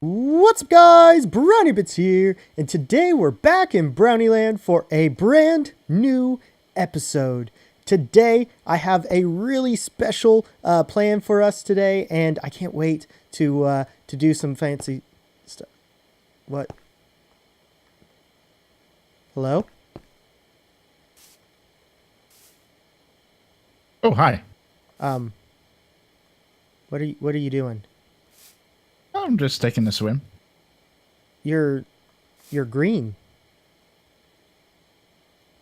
What's up, guys? BrownieBits here, and today we're back in BrownieLand for a brand new episode. Today I have a really special plan for us today, and I can't wait to do some fancy stuff. What? Hello? Oh, hi. What are you doing? I'm just taking a swim. You're green.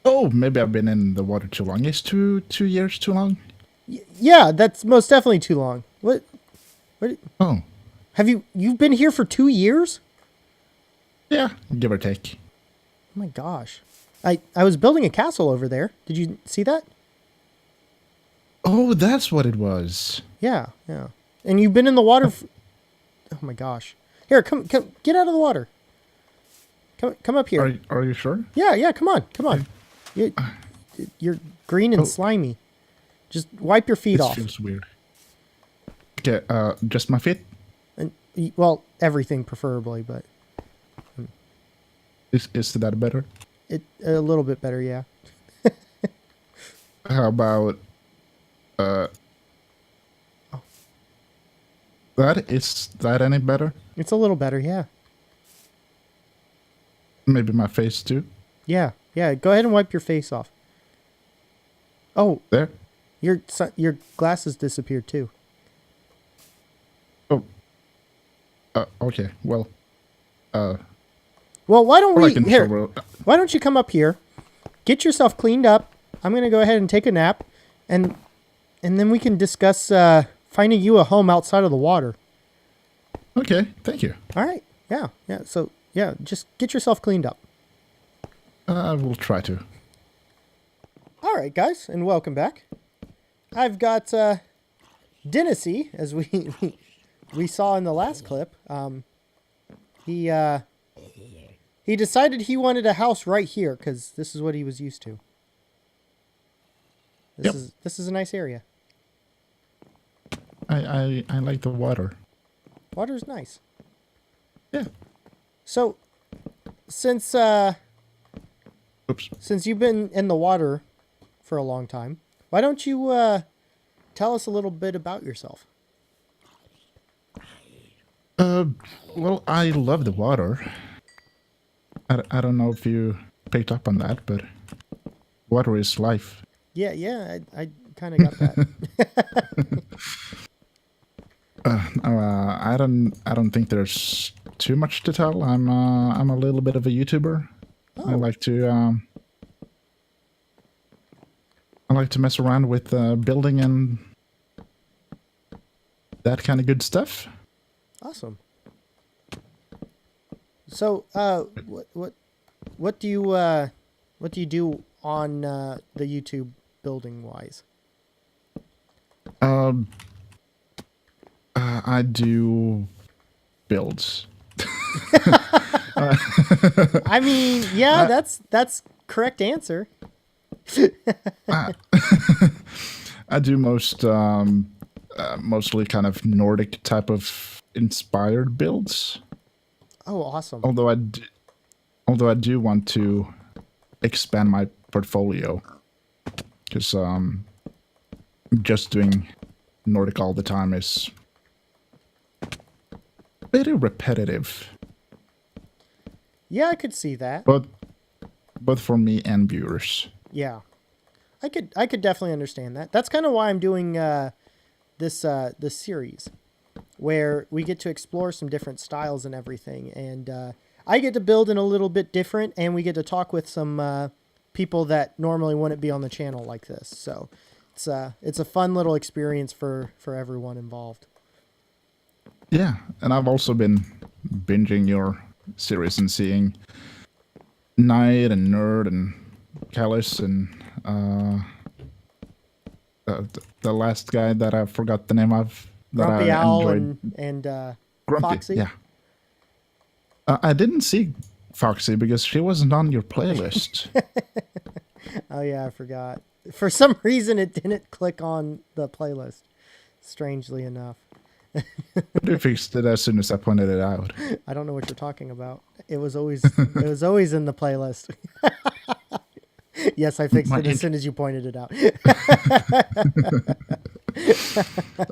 Oh, maybe I've been in the water too long. Is two years too long? Yeah, that's most definitely too long. What? Oh, Have you've been here for 2 years? yeah, give or take. Oh my gosh. I was building a castle over there. Did you see that? Oh, that's what it was. Yeah. And you've been in the water oh my gosh. Here, come get out of the water. Come up here. Are you sure? Yeah, come on. You're green and slimy. Just wipe your feet This off. feels weird. Okay, just my feet? And well, everything preferably, but Is that better? a little bit better, yeah. How about is that any better? It's a little better, yeah. Maybe my face too? Yeah. Go ahead and wipe your face off. Oh, There? your glasses disappeared too. Oh. Okay, well. Well, why don't Or I we can here? show- Why don't you come up here, get yourself cleaned up? I'm gonna go ahead and take a nap, and then we can discuss finding you a home outside of the water. Okay, thank you. All right. Yeah. So yeah, just get yourself cleaned up. I will try to. All right, guys, and welcome back. I've got Denasy, as we saw in the last clip. He decided he wanted a house right here because this is what he was used to. This is a nice area. I like the water. Water's nice. Yeah. So, since Oops. you've been in the water for a long time, why don't you tell us a little bit about yourself? Well, I love the water. I don't know if you picked up on that, but water is life. Yeah, I kind of got that. I don't think there's too much to tell. I'm a little bit of a YouTuber. Oh. I like to mess around with building and that kind of good stuff. Awesome. So, what do you do on the YouTube building wise? I do builds. I mean, yeah, that's correct answer. I do mostly kind of Nordic type of inspired builds. Oh, awesome. Although I do want to expand my portfolio, because just doing Nordic all the time is very repetitive. Yeah, I could see that. But for me and viewers. Yeah, I could definitely understand that. That's kind of why I'm doing this series, where we get to explore some different styles and everything, and I get to build in a little bit different, and we get to talk with some people that normally wouldn't be on the channel like this. So it's a fun little experience for everyone involved. Yeah, and I've also been binging your series and seeing Knight and Nerd and Callus and the last guy that I forgot the name of. That Grumpy I Owl enjoyed. and Grumpy, Foxy. yeah. I didn't see Foxy because she wasn't on your playlist. Oh yeah, I forgot. For some reason, it didn't click on the playlist. Strangely enough. But you fixed it as soon as I pointed it out. I don't know what you're talking about. It was always in the playlist. Yes, I fixed My it as int- soon as you pointed it out.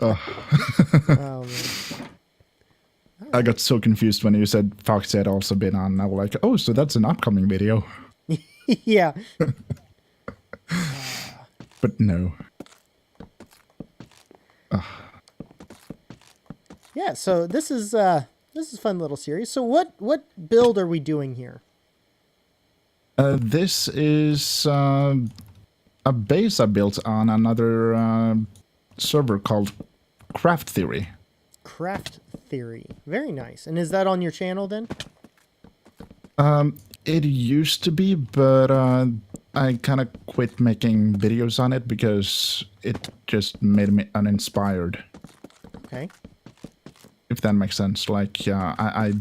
Oh man. I got so confused when you said Fox had also been on. I was like, oh, so that's an upcoming video. Yeah. But no. Yeah, so this is a fun little series. So what build are we doing here? This is a base I built on another server called Craft Theory. Craft Theory. Very nice. And is that on your channel then? It used to be, but I kind of quit making videos on it because it just made me uninspired. Okay. If that makes sense. Like, I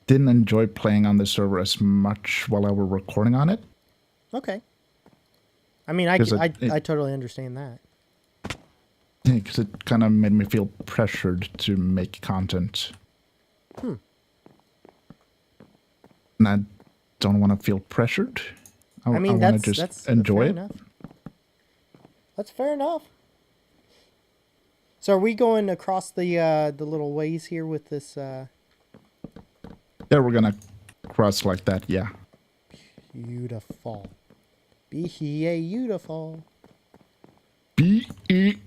didn't enjoy playing on the server as much while I were recording on it. Okay. I mean, I totally understand that. Because it kind of made me feel pressured to make content. And I don't want to feel pressured. I mean, want to just enjoy it. Enough. That's fair enough. So are we going across the little ways here with this? Yeah, we're gonna cross like that. Yeah. Beautiful. Beautiful.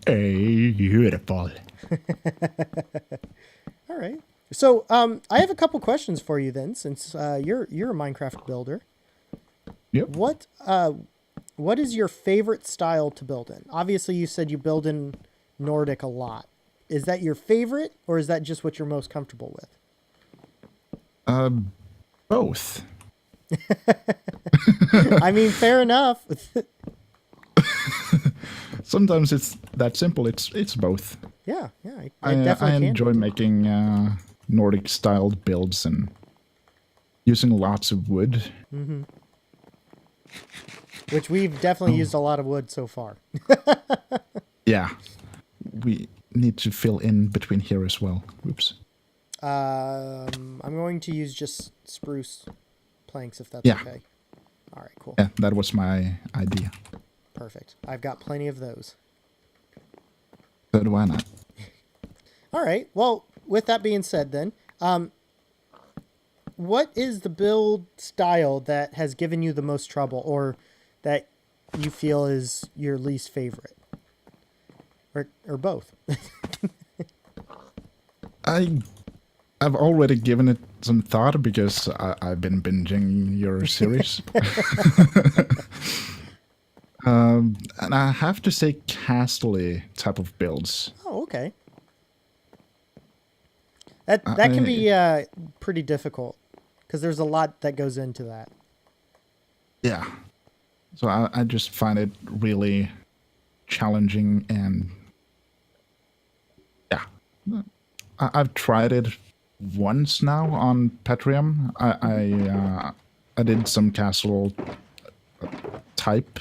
Beautiful. All right. So I have a couple questions for you then, since you're a Minecraft builder. Yep. What is your favorite style to build in? Obviously, you said you build in Nordic a lot. Is that your favorite, or is that just what you're most comfortable with? Both. I mean, fair enough. Sometimes it's that simple. It's both. Yeah, I definitely can. enjoy making Nordic styled builds and using lots of wood. Mm-hmm. Which we've definitely used a lot of wood so far. Yeah. We need to fill in between here as well. Oops. I'm going to use just spruce planks if that's Yeah. okay. All right, cool. Yeah, that was my idea. Perfect. I've got plenty of those. So why not? All right. Well, with that being said then, what is the build style that has given you the most trouble, or that you feel is your least favorite? Or both? I've already given it some thought because I've been binging your series. And I have to say Castle-y type of builds. Oh, okay. That can be pretty difficult because there's a lot that goes into that. Yeah. So I just find it really challenging, and yeah. I've tried it once now on Patreon. I did some castle type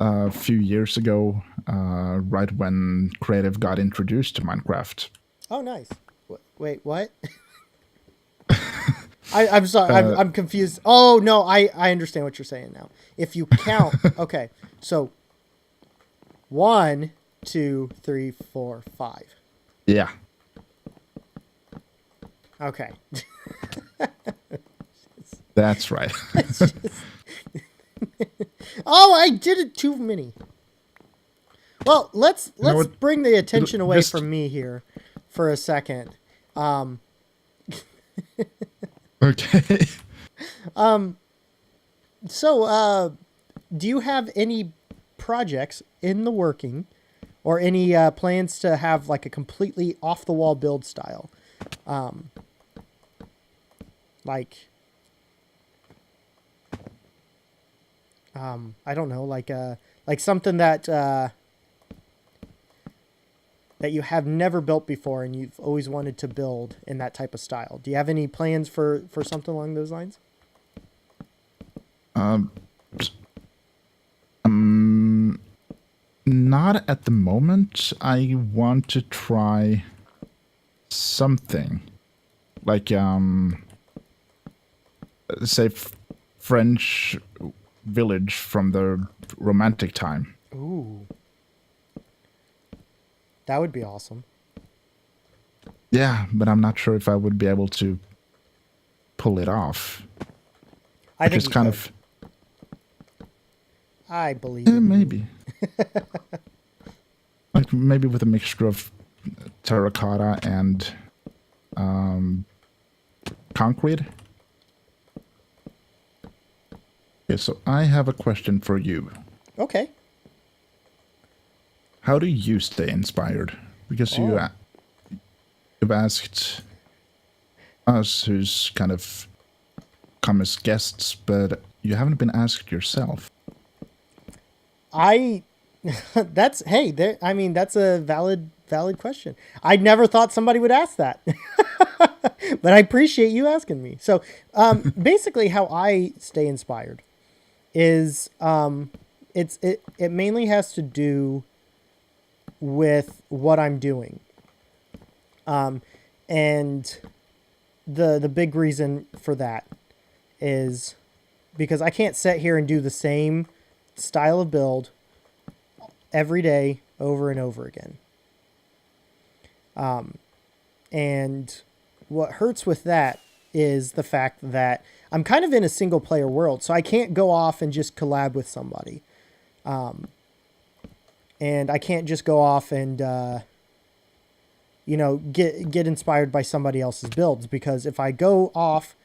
a few years ago, right when creative got introduced to Minecraft. Oh, nice. Wait, what? I'm sorry. I'm confused. Oh, no, I understand what you're saying now. If you count, okay, so 1, 2, 3, 4, 5. Yeah. Okay. That's right. Oh, I did it too many. Well, let's bring the attention away Just- from me here for a second. Okay. So, do you have any projects in the working, or any plans to have like a completely off the wall build style? I don't know, like something that that you have never built before and you've always wanted to build in that type of style. Do you have any plans for something along those lines? Not at the moment. I want to try something like say French village from the romantic time. Ooh, that would be awesome. Yeah, but I'm not sure if I would be able to pull it off. I Which think is you kind could. of I believe in you. maybe like maybe with a mixture of terracotta and concrete. Okay, so I have a question for you. Okay. How do you stay inspired? Because Oh. you've asked us, who's kind of come as guests, but you haven't been asked yourself. I that's hey, there I mean that's a valid question. I never thought somebody would ask that. But I appreciate you asking me. So, basically how I stay inspired is it mainly has to do with what I'm doing. And the big reason for that is because I can't sit here and do the same style of build every day over and over again. And what hurts with that is the fact that I'm kind of in a single player world, so I can't go off and just collab with somebody. And I can't just go off and get inspired by somebody else's builds, because if I go off,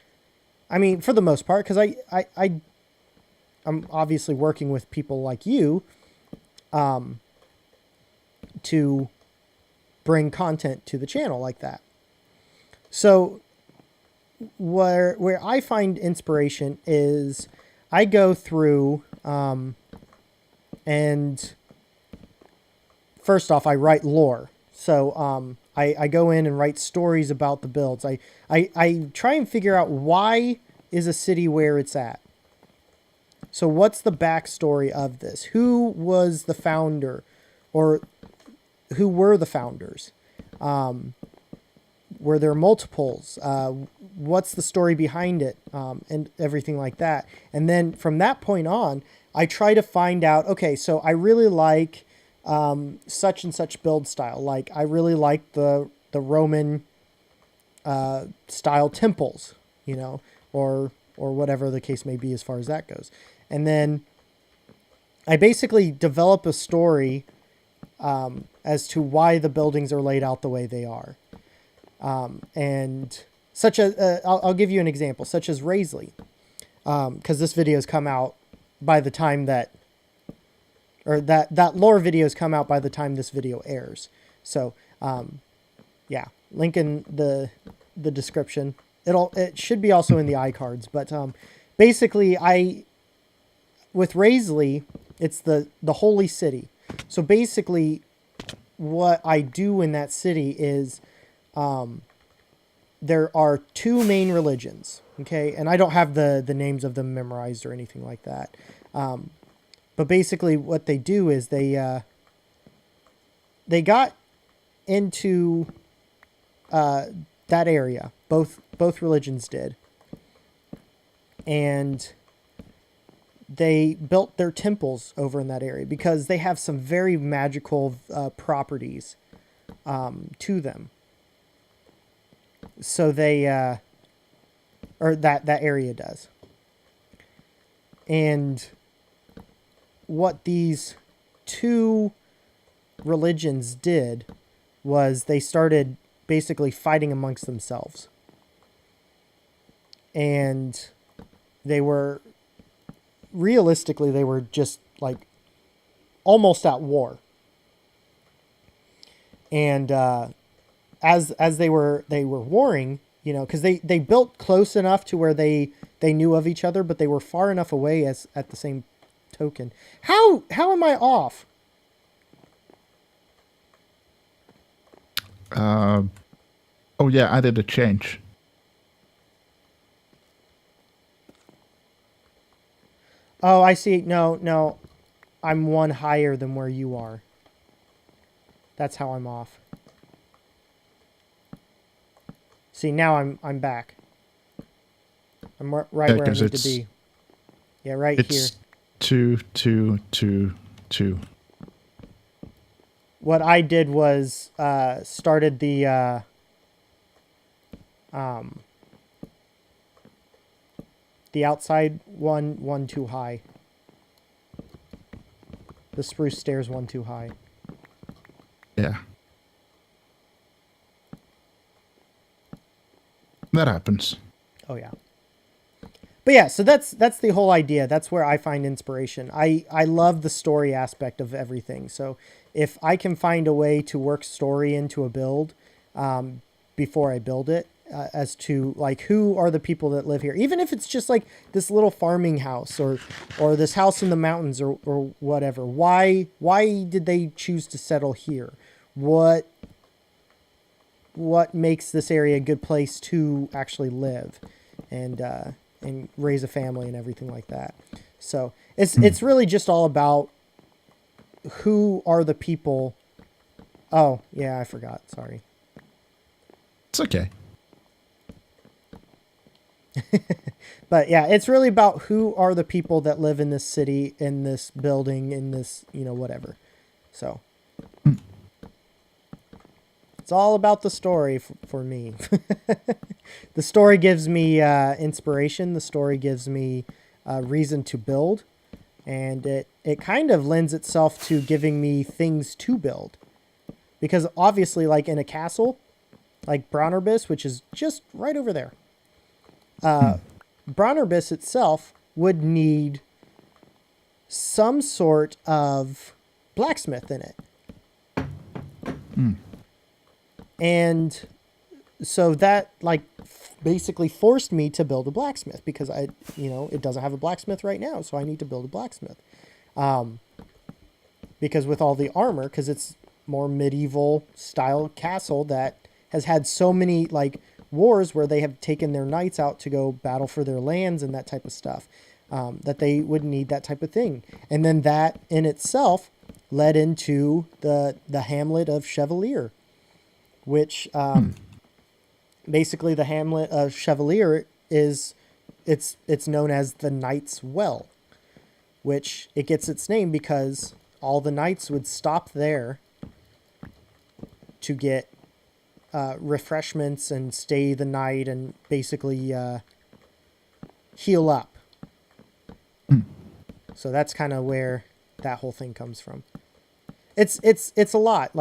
I mean, for the most part, because I'm obviously working with people like you to bring content to the channel like that. So where I find inspiration is I go through and first off, I write lore. So I go in and write stories about the builds. I try and figure out why is a city where it's at. So what's the backstory of this? Who was the founder, or who were the founders? Were there multiples? What's the story behind it? And everything like that. And then from that point on, I try to find out, okay, so I really like such and such build style. Like I really like the Roman style temples, or whatever the case may be as far as that goes. And then I basically develop a story as to why the buildings are laid out the way they are. And such as, I'll give you an example, such as Raisley, because this video has come out by the time that lore videos come out by the time this video airs. So, yeah, link in the description. It should be also in the iCards, but basically with Raisley, it's the holy city. So basically what I do in that city is there are two main religions, okay? And I don't have the names of them memorized or anything like that. But basically what they do is they got into that area. Both religions did. And they built their temples over in that area because they have some very magical properties to them. So they, or that area does. And what these two religions did was they started basically fighting amongst themselves. And they were, realistically, they were just like almost at war. And as they were warring, because they built close enough to where they knew of each other, but they were far enough away as at the same token. How am I off? Oh yeah, I did a change. Oh, I see. No. I'm one higher than where you are. That's how I'm off. See, now I'm back. I'm right where I need to be. Yeah, right here. It's 2, 2, 2, 2. What I did was started the outside one too high. The spruce stairs one too high. Yeah. That happens. Oh yeah. But yeah, so that's the whole idea. That's where I find inspiration. I love the story aspect of everything. So if I can find a way to work story into a build before I build it, as to like who are the people that live here, even if it's just like this little farming house or this house in the mountains or whatever. Why did they choose to settle here? What makes this area a good place to actually live and raise a family and everything like that. So it's really just all about who are the people. Oh yeah, I forgot. Sorry. It's okay. But yeah, it's really about who are the people that live in this city, in this building, in this, whatever. So it's all about the story for me. The story gives me inspiration. The story gives me reason to build. And it kind of lends itself to giving me things to build. Because obviously, like in a castle, like BrownieBits, which is just right over there, BrownieBits itself would need some sort of blacksmith in it. And so that basically forced me to build a blacksmith because it doesn't have a blacksmith right now. So I need to build a blacksmith. Because with all the armor, because it's more medieval style castle that has had so many wars where they have taken their knights out to go battle for their lands and that type of stuff, that they would need that type of thing. And then that in itself led into the hamlet of Chevalier, which basically the hamlet of Chevalier is it's known as the Knight's Well, which it gets its name because all the knights would stop there to get refreshments and stay the night and basically heal up. So that's kind of where that whole thing comes from. It's a lot.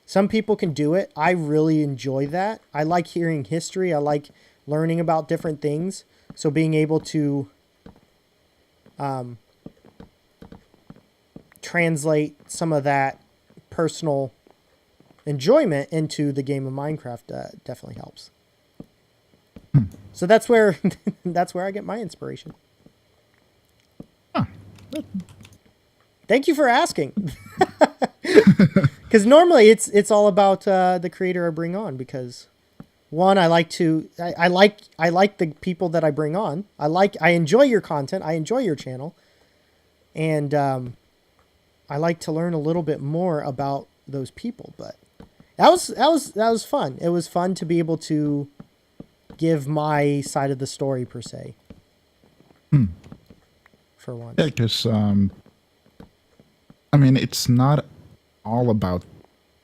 Some people can do it. I really enjoy that. I like hearing history. I like learning about different things. So being able to translate some of that personal enjoyment into the game of Minecraft definitely helps. So that's where I get my inspiration. Huh. Thank you for asking. Because normally it's all about the creator I bring on. Because one, I like the people that I bring on. I enjoy your content. I enjoy your channel, and I like to learn a little bit more about those people. But that was fun. It was fun to be able to give my side of the story per se. For once. Yeah, because it's not all about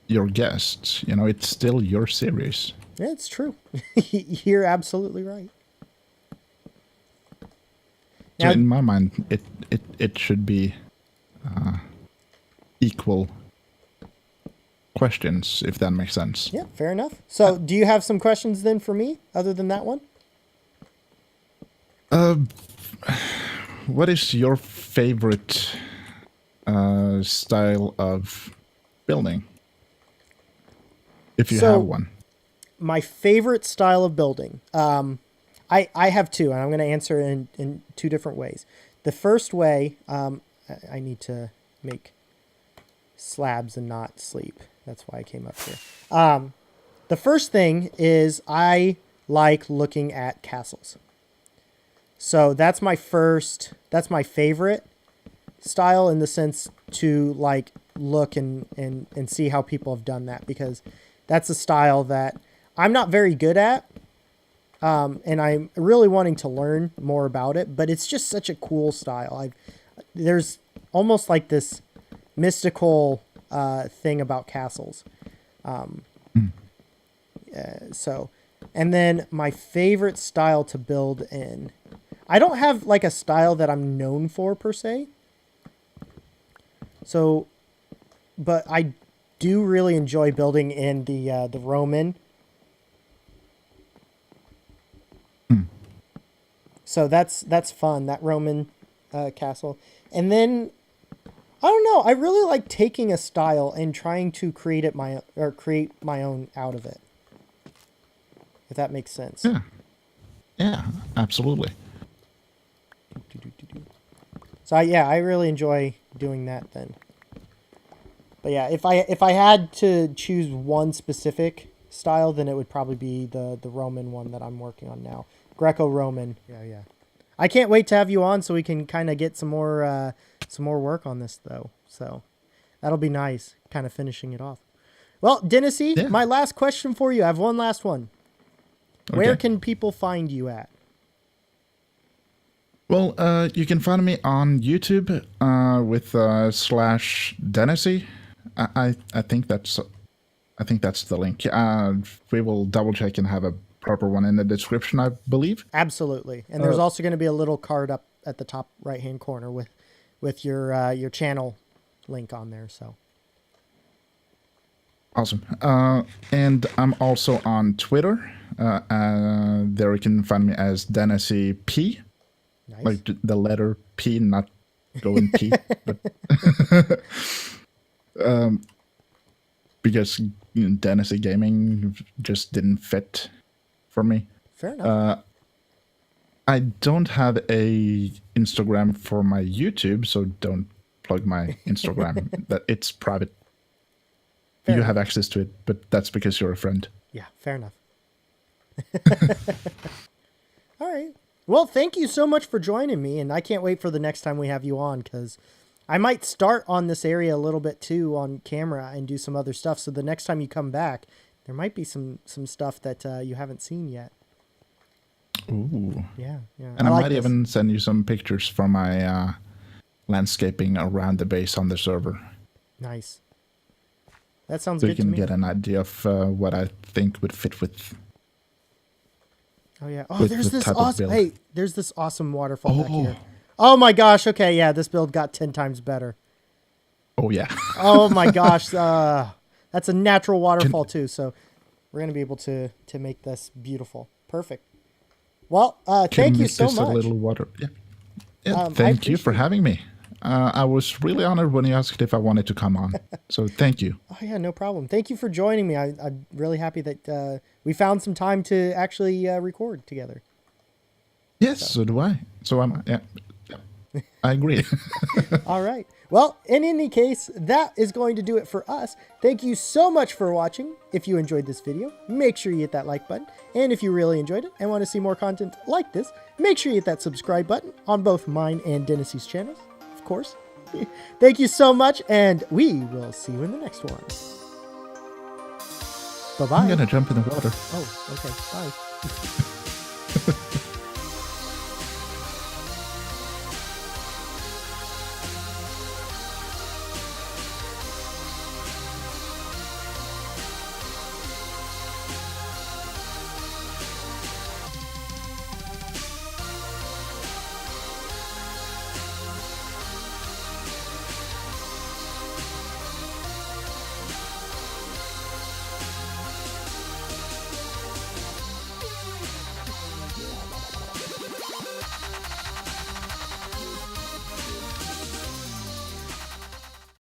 your guests. It's still your series. Yeah, it's true. You're absolutely right. So Now, in my mind, it should be equal questions, if that makes sense. yeah, fair enough. So, do you have some questions then for me, other than that one? What is your favorite style of building? If you have one. My favorite style of building. I have two, and I'm going to answer in two different ways. The first way, I need to make slabs and not sleep. That's why I came up here. The first thing is I like looking at castles. So that's my favorite. style in the sense to like look and see how people have done that, because that's a style that I'm not very good at. And I'm really wanting to learn more about it, but it's just such a cool style. There's almost like this mystical thing about castles. So, and then my favorite style to build in, I don't have like a style that I'm known for per se. So, but I do really enjoy building in the Roman. So that's fun, that Roman castle. And then I don't know, I really like taking a style and trying to create my own out of it. If that makes sense. Yeah. Yeah, absolutely. So I really enjoy doing that then. But yeah, if I had to choose one specific style, then it would probably be the Roman one that I'm working on now. Greco-Roman. Yeah. I can't wait to have you on so we can kind of get some more work on this though. So that'll be nice, kind of finishing it off. Well, Denasy, my last question for you. I have one last one. Okay. Where can people find you at? Well, you can find me on YouTube with /Denasy. I think that's the link. We will double check and have a proper one in the description, I believe. Absolutely. And there's also going to be a little card up at the top right hand corner with your channel link on there. So awesome. And I'm also on Twitter. There you can find me as Denasy P. Nice. Like the letter P, not going P. But because Denasy Gaming just didn't fit for me. Fair enough. I don't have a Instagram for my YouTube, so don't plug my Instagram. That it's private. Fair enough. Have access to it, but that's because you're a friend. Yeah, fair enough. All right. Well, thank you so much for joining me, and I can't wait for the next time we have you on, because I might start on this area a little bit too on camera and do some other stuff. So the next time you come back, there might be some stuff that you haven't seen yet. Ooh. Yeah. And I might even send you some pictures from my landscaping around the base on the server. Nice. That sounds good to me. So you can get an idea of what I think would fit with. Oh yeah. Oh, there's this awesome. Hey, there's this awesome waterfall back here. Oh my gosh. Okay, yeah, this build got 10 times better. Oh yeah. Oh my gosh. That's a natural waterfall too. So we're gonna be able to make this beautiful. Perfect. Well, thank you so much. A little water. Yeah. Thank you for having me. I was really honored when you asked if I wanted to come on. So thank you. Oh yeah, no problem. Thank you for joining me. I'm really happy that we found some time to actually record together. Yes, so do I. So I agree. All right. Well, in any case, that is going to do it for us. Thank you so much for watching. If you enjoyed this video, make sure you hit that like button. And if you really enjoyed it and want to see more content like this, make sure you hit that subscribe button on both mine and Denasy's channels, of course. Thank you so much, and we will see you in the next one. Bye-bye. I'm going to jump in the water. Oh, okay. Bye.